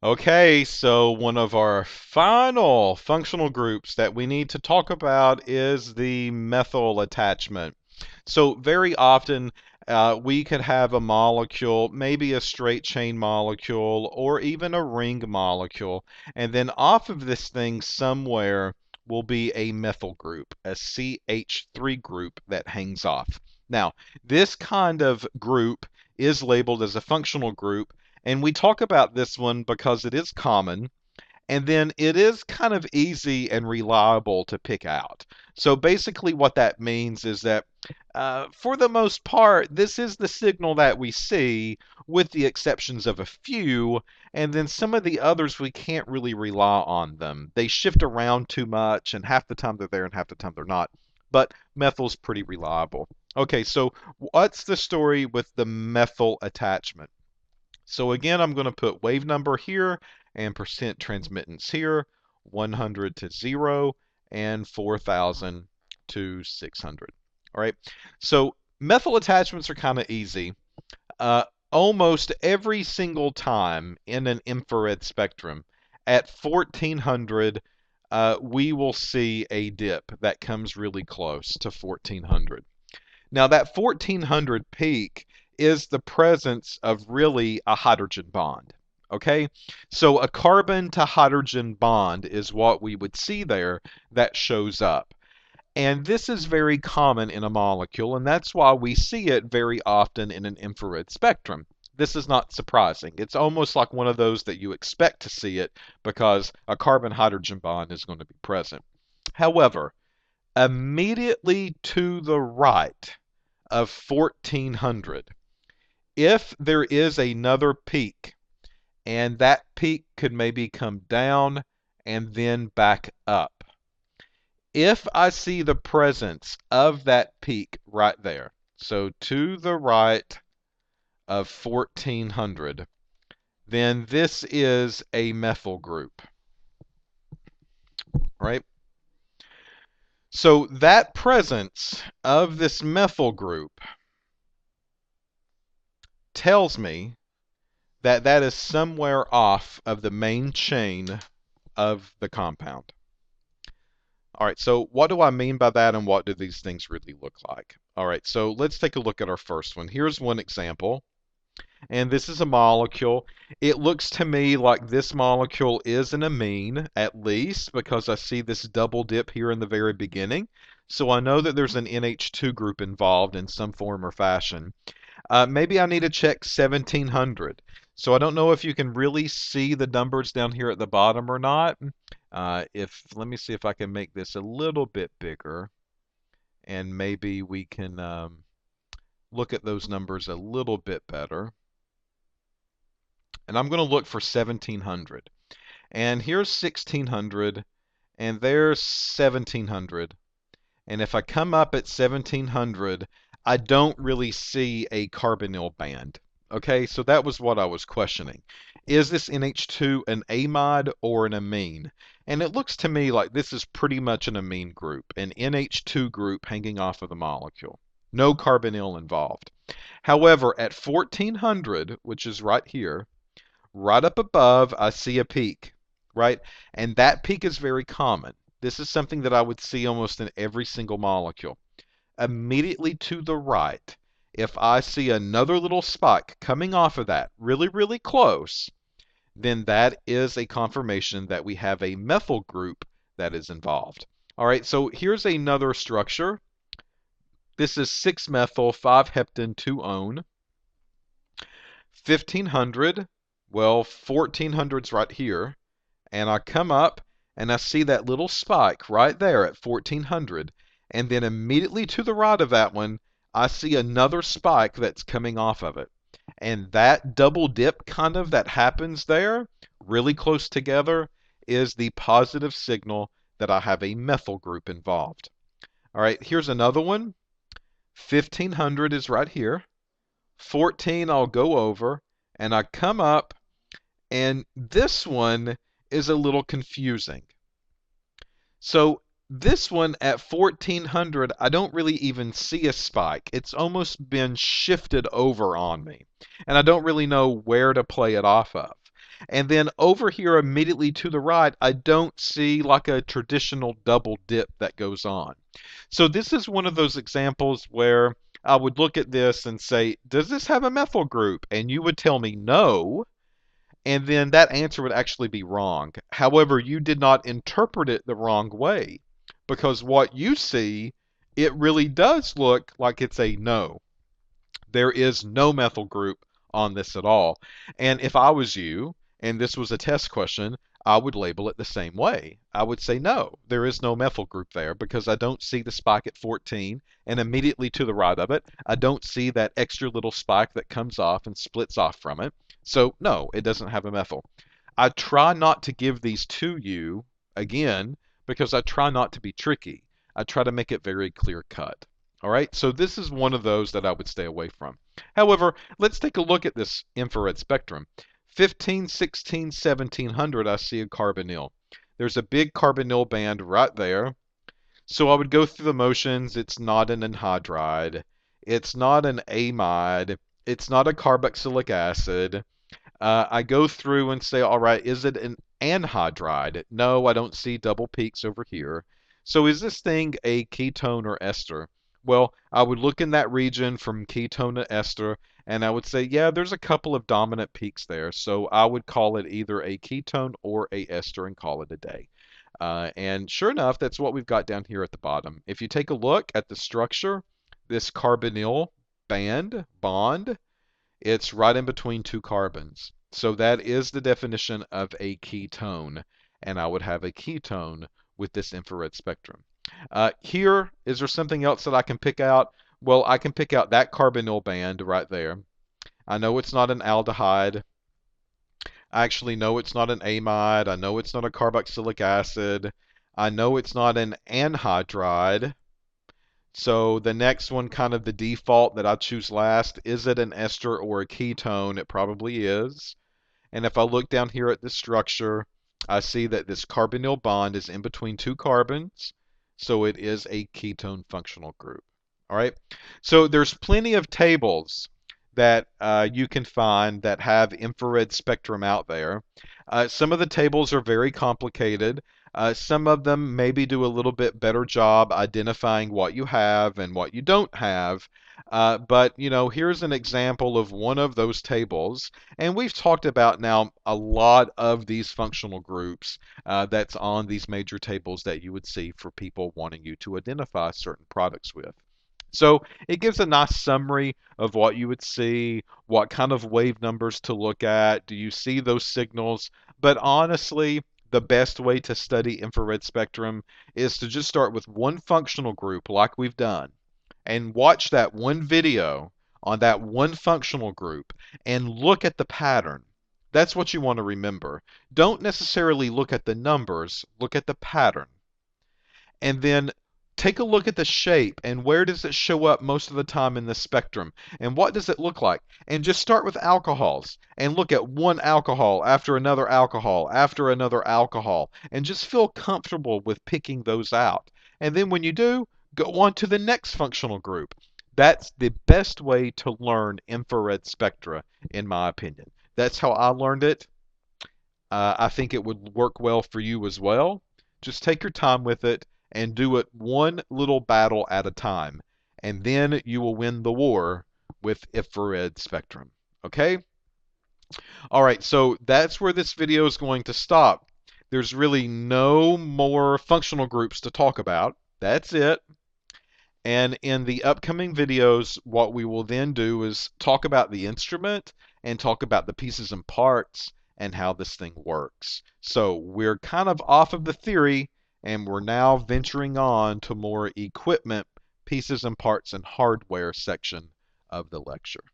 Okay, so one of our final functional groups that we need to talk about is the methyl attachment. So very often we could have a molecule, maybe a straight chain molecule or even a ring molecule, and then off of this thing somewhere will be a methyl group, a CH3 group that hangs off. Now, this kind of group is labeled as a functional group, and we talk about this one because it is common, and then it is kind of easy and reliable to pick out. So basically, what that means is that for the most part, this is the signal that we see, with the exceptions of a few, and then some of the others we can't really rely on them. They shift around too much, and half the time they're there and half the time they're not. But methyl's pretty reliable. Okay, so what's the story with the methyl attachment? So again, I'm going to put wave number here and percent transmittance here, 100 to 0 and 4,000 to 600. All right. So methyl attachments are kind of easy. Uh, Almost every single time in an infrared spectrum at 1400, we will see a dip that comes really close to 1400. Now, that 1400 peak is the presence of really a hydrogen bond. Okay? So a carbon to hydrogen bond is what we would see there that shows up. And this is very common in a molecule, and that's why we see it very often in an infrared spectrum. This is not surprising. It's almost like one of those that you expect to see it because a carbon hydrogen bond is going to be present. However, immediately to the right of 1400, if there is another peak, and that peak could maybe come down and then back up. If I see the presence of that peak right there, so to the right of 1400, then this is a methyl group, right? So that presence of this methyl group tells me that that is somewhere off of the main chain of the compound. All right, so what do I mean by that, and what do these things really look like? All right, so let's take a look at our first one. Here's one example, and this is a molecule. It looks to me like this molecule is an amine, at least, because I see this double dip here in the very beginning. So I know that there's an NH2 group involved in some form or fashion. Maybe I need to check 1700. So I don't know if you can really see the numbers down here at the bottom or not. Let me see if I can make this a little bit bigger, and maybe we can look at those numbers a little bit better. And I'm going to look for 1700. And here's 1600, and there's 1700. And if I come up at 1700, I don't really see a carbonyl band. Okay, so that was what I was questioning. Is this NH2 an amide or an amine? And it looks to me like this is pretty much an amine group, an NH2 group hanging off of the molecule. No carbonyl involved. However, at 1400, which is right here, right up above, I see a peak, right? And that peak is very common. This is something that I would see almost in every single molecule. Immediately to the right, if I see another little spike coming off of that, really, really close, then that is a confirmation that we have a methyl group that is involved. All right, so here's another structure. This is 6-methyl, 5-heptene, 2-one. 1500, well, 1400's right here, and I come up and I see that little spike right there at 1400, and then immediately to the right of that one, I see another spike that's coming off of it. And that double dip kind of that happens there, really close together, is the positive signal that I have a methyl group involved. All right, here's another one. 1500 is right here. 14 I'll go over, and I come up, and this one is a little confusing. So this one at 1400, I don't really even see a spike. It's almost been shifted over on me, and I don't really know where to play it off of. And then over here immediately to the right, I don't see like a traditional double dip that goes on. So this is one of those examples where I would look at this and say, does this have a methyl group? And you would tell me no, and then that answer would actually be wrong. However, you did not interpret it the wrong way, because what you see, it really does look like it's a no. There is no methyl group on this at all. And if I was you, and this was a test question, I would label it the same way. I would say, no, there is no methyl group there because I don't see the spike at 14, and immediately to the right of it, I don't see that extra little spike that comes off and splits off from it. So, no, it doesn't have a methyl. I try not to give these to you, again, because I try not to be tricky. I try to make it very clear cut. All right, so this is one of those that I would stay away from. However, let's take a look at this infrared spectrum. 15, 16, 1700, I see a carbonyl. There's a big carbonyl band right there. So I would go through the motions. It's not an anhydride. It's not an amide. It's not a carboxylic acid. I go through and say, all right, is it an anhydride? No, I don't see double peaks over here. So is this thing a ketone or ester? Well, I would look in that region from ketone to ester, and I would say, yeah, there's a couple of dominant peaks there. So I would call it either a ketone or a ester and call it a day. And sure enough, that's what we've got down here at the bottom. If you take a look at the structure, this carbonyl bond, it's right in between two carbons. So that is the definition of a ketone, and I would have a ketone with this infrared spectrum. Here, is there something else that I can pick out? Well, I can pick out that carbonyl band right there. I know it's not an aldehyde. I actually know it's not an amide. I know it's not a carboxylic acid. I know it's not an anhydride. So the next one, kind of the default that I choose last, is it an ester or a ketone? It probably is. And if I look down here at the structure, I see that this carbonyl bond is in between two carbons, so it is a ketone functional group. All right, so there's plenty of tables that you can find that have infrared spectrum out there. Some of the tables are very complicated. Some of them maybe do a little bit better job identifying what you have and what you don't have. But, you know, here's an example of one of those tables. And we've talked about now a lot of these functional groups that's on these major tables that you would see for people wanting you to identify certain products with. So it gives a nice summary of what you would see, what kind of wave numbers to look at. Do you see those signals? But honestly, the best way to study infrared spectrum is to just start with one functional group like we've done and watch that one video on that one functional group and look at the pattern. That's what you want to remember. Don't necessarily look at the numbers, look at the pattern. And then take a look at the shape and where does it show up most of the time in the spectrum and what does it look like, and just start with alcohols and look at one alcohol after another alcohol after another alcohol and just feel comfortable with picking those out. And then when you do, go on to the next functional group. That's the best way to learn infrared spectra, in my opinion. That's how I learned it. I think it would work well for you as well. Just take your time with it and do it one little battle at a time. And then you will win the war with infrared spectrum. Okay? All right, so that's where this video is going to stop. There's really no more functional groups to talk about. That's it. And in the upcoming videos, what we will then do is talk about the instrument and talk about the pieces and parts and how this thing works. So we're kind of off of the theory and we're now venturing on to more equipment, pieces and parts, and hardware section of the lecture.